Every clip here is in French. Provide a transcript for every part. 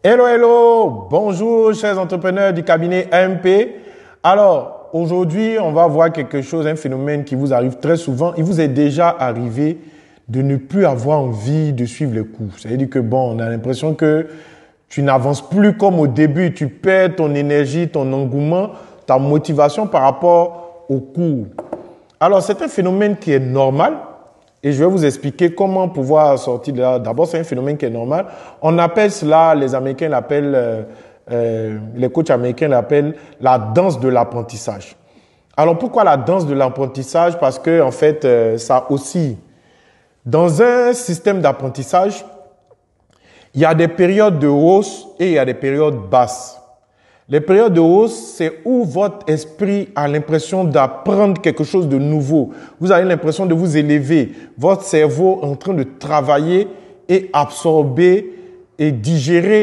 Hello, hello, bonjour chers entrepreneurs du cabinet AMP. Alors, aujourd'hui, on va voir quelque chose, un phénomène qui vous arrive très souvent. Il vous est déjà arrivé de ne plus avoir envie de suivre les cours. C'est-à-dire que bon, on a l'impression que tu n'avances plus comme au début, tu perds ton énergie, ton engouement, ta motivation par rapport aux cours. Alors, c'est un phénomène qui est normal. Et je vais vous expliquer comment pouvoir sortir de là. D'abord, c'est un phénomène qui est normal. On appelle cela, les Américains l'appellent, les coachs américains l'appellent la danse de l'apprentissage. Alors, pourquoi la danse de l'apprentissage? Parce que, en fait, ça oscille. Dans un système d'apprentissage, il y a des périodes de hausse et il y a des périodes basses. Les périodes de hausse, c'est où votre esprit a l'impression d'apprendre quelque chose de nouveau. Vous avez l'impression de vous élever. Votre cerveau est en train de travailler et absorber et digérer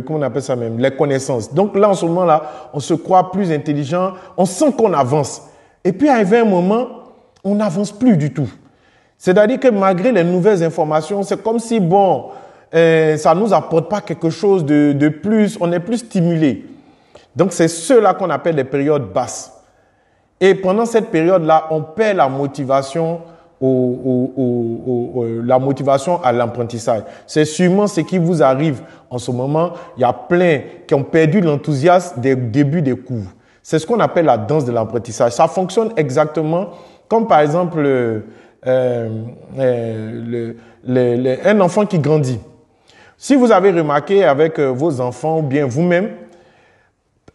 comment on appelle ça même, les connaissances. Donc là, en ce moment-là, on se croit plus intelligent. On sent qu'on avance. Et puis, arrivé un moment, on n'avance plus du tout. C'est-à-dire que malgré les nouvelles informations, c'est comme si, bon, ça ne nous apporte pas quelque chose de plus. On est plus stimulé. Donc, c'est ceux-là qu'on appelle les périodes basses. Et pendant cette période-là, on perd la motivation, la motivation à l'apprentissage. C'est sûrement ce qui vous arrive en ce moment. Il y a plein qui ont perdu l'enthousiasme des débuts des cours. C'est ce qu'on appelle la danse de l'apprentissage. Ça fonctionne exactement comme, par exemple, un enfant qui grandit. Si vous avez remarqué avec vos enfants ou bien vous-même,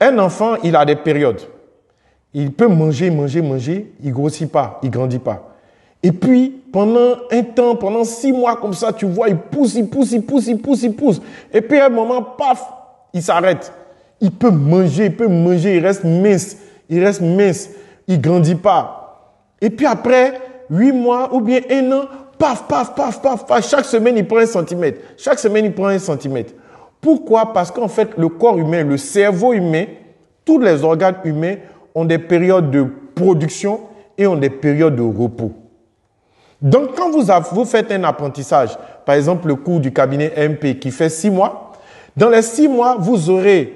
un enfant, il a des périodes. Il peut manger, il grossit pas, il grandit pas. Et puis, pendant un temps, pendant 6 mois comme ça, tu vois, il pousse. Et puis, à un moment, paf, il s'arrête. Il peut manger, il reste mince, il grandit pas. Et puis après, 8 mois ou bien 1 an, paf, chaque semaine, il prend 1 centimètre. Pourquoi? Parce qu'en fait, le corps humain, le cerveau humain, tous les organes humains ont des périodes de production et ont des périodes de repos. Donc, quand vous faites un apprentissage, par exemple le cours du cabinet MP qui fait 6 mois, dans les 6 mois, vous aurez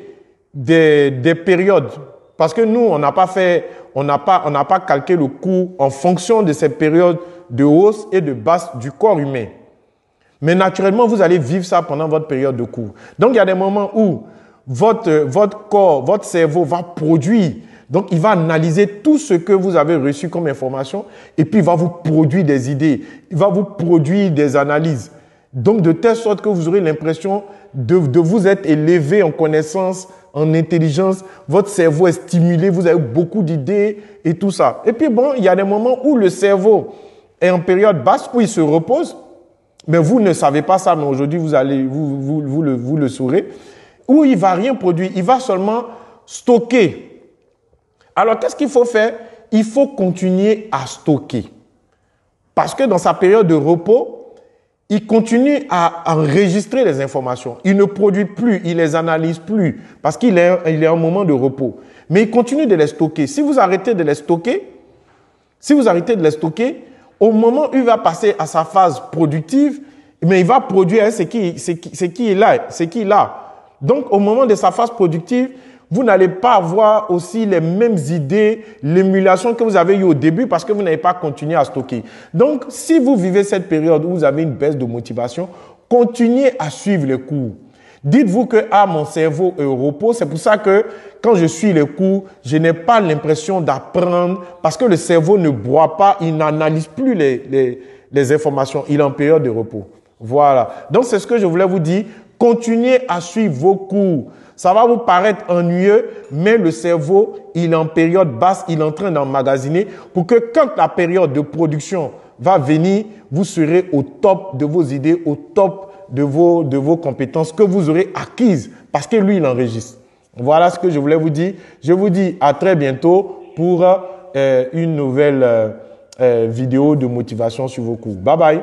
des périodes. Parce que nous, on n'a pas calqué le cours en fonction de ces périodes de hausse et de basse du corps humain. Mais naturellement, vous allez vivre ça pendant votre période de cours. Donc, il y a des moments où votre corps, votre cerveau va produire. Donc, il va analyser tout ce que vous avez reçu comme information et puis il va vous produire des idées. Il va vous produire des analyses. Donc, de telle sorte que vous aurez l'impression de vous être élevé en connaissance, en intelligence. Votre cerveau est stimulé, vous avez beaucoup d'idées et tout ça. Et puis, bon, il y a des moments où le cerveau est en période basse, où il se repose. Mais vous ne savez pas ça, mais aujourd'hui, vous le saurez. Où il ne va rien produire, il va seulement stocker. Alors, qu'est-ce qu'il faut faire? Il faut continuer à stocker. Parce que dans sa période de repos, il continue à enregistrer les informations. Il ne produit plus, il ne les analyse plus, parce qu'il est en moment de repos. Mais il continue de les stocker. Si vous arrêtez de les stocker, au moment où il va passer à sa phase productive, mais il va produire ce qui est là. Donc, au moment de sa phase productive, vous n'allez pas avoir aussi les mêmes idées, l'émulation que vous avez eue au début parce que vous n'avez pas continué à stocker. Donc, si vous vivez cette période où vous avez une baisse de motivation, continuez à suivre les cours. Dites-vous que mon cerveau est au repos. C'est pour ça que quand je suis les cours, je n'ai pas l'impression d'apprendre parce que le cerveau ne boit pas, il n'analyse plus les informations. Il est en période de repos. Voilà. Donc, c'est ce que je voulais vous dire. Continuez à suivre vos cours. Ça va vous paraître ennuyeux, mais le cerveau, il est en période basse, il est en train d'emmagasiner pour que quand la période de production va venir, vous serez au top de vos idées, au top de vos compétences que vous aurez acquises parce que lui, il enregistre. Voilà ce que je voulais vous dire. Je vous dis à très bientôt pour une nouvelle vidéo de motivation sur vos cours. Bye bye.